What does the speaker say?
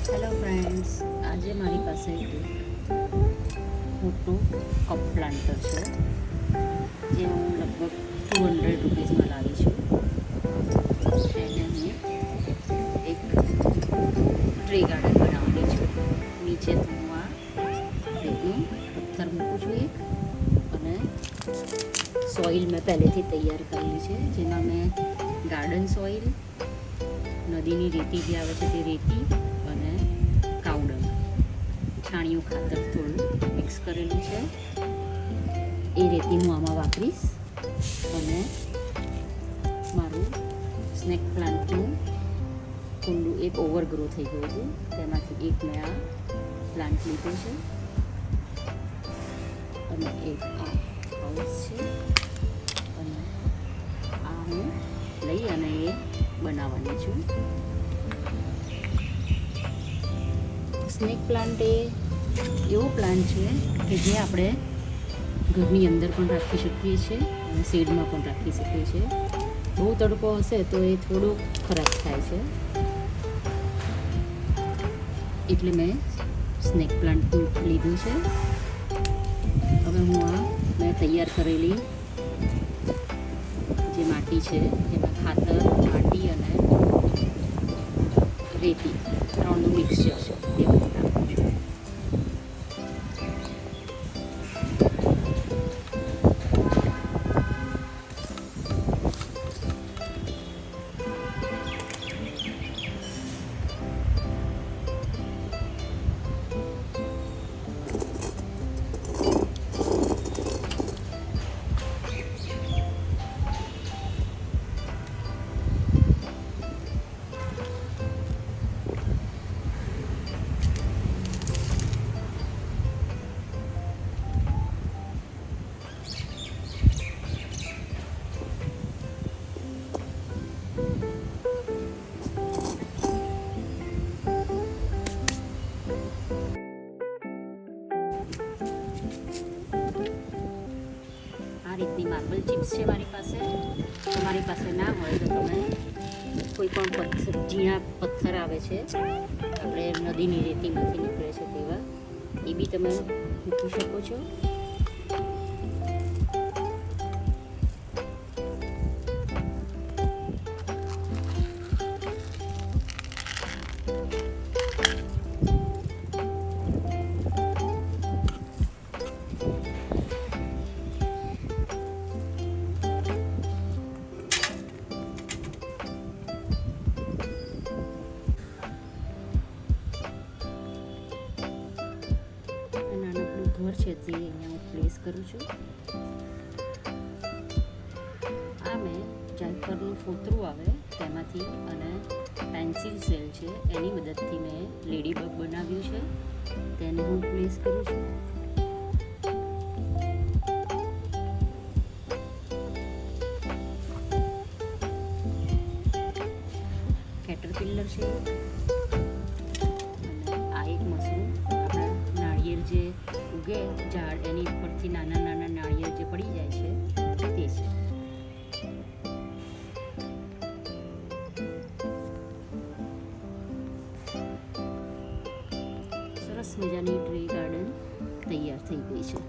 Hello friends, આજે મારી પાસે એક મોટું કપ પ્લાન્ટર છે જે હું લગભગ 200 રૂપીસમાં લાવી છું. એને હું એક ટ્રી ગાર્ડન બનાવવાની છું. નીચે તો હું આ રીતનું પથ્થર મૂકું છું અને સોઇલ મેં પહેલેથી તૈયાર કરેલી છે, જેમાં મેં ગાર્ડન સોઇલ, નદીની રેતી જે આવે છે તે રેતી અને કાવડંગ છાણિયું ખાતર થોડું મિક્સ કરેલું છે. એ રેતી હું આમાં વાપરીશ અને મારું સ્નેક પ્લાન્ટનું કુંડું એક ઓવરગ્રો થઈ ગયું હતું, તેમાંથી એક મેં આ પ્લાન્ટ લીધો છે અને એક આ હાઉસ છે અને આ હું લઈ અને એ બનાવવાની છું. સ્નેક પ્લાન્ટ એ એવો પ્લાન્ટ છે કે જે આપણે ઘરની અંદર પણ રાખી શકીએ છીએ અને શેડમાં પણ રાખી શકીએ છીએ. બહુ તડકો હશે તો એ થોડુંક ખરાબ થાય છે, એટલે મેં સ્નેક પ્લાન્ટ લીધું છે. હવે હું આ મેં તૈયાર કરેલી જે માટી છે જેમાં ખાતર, માટી અને રેતી ત્રણનું મિક્સચર છે તે હું નાખું છું. આ રીતની માર્બલ ચિપ્સ છે મારી પાસે. તમારી પાસે ના હોય તો તમે કોઈ પણ પથ્થર, ઝીણા પથ્થર આવે છે આપણે નદીની રેતીમાંથી નીકળે છે તેવા, એ બી તમે મૂકી શકો છો. ઘર છે તે અહીંયા હું પ્લેસ કરું છું. આ મેં જાયફળનું ફોતરું આવે તેમાંથી અને પેન્સિલ સેલ છે એની મદદથી મેં લેડીબગ બનાવ્યું છે, તેને હું પ્લેસ કરું છું. કેટરપિલર છે અને આ એક મશરૂમ, આપણા નાળિયેર જે ઉગે ઝાડ એની ઉપરથી નાના નાના નાળિયેર જે પડી જાય છે તે છે. સરસ મજાની ટ્રી ગાર્ડન તૈયાર થઈ ગઈ છે.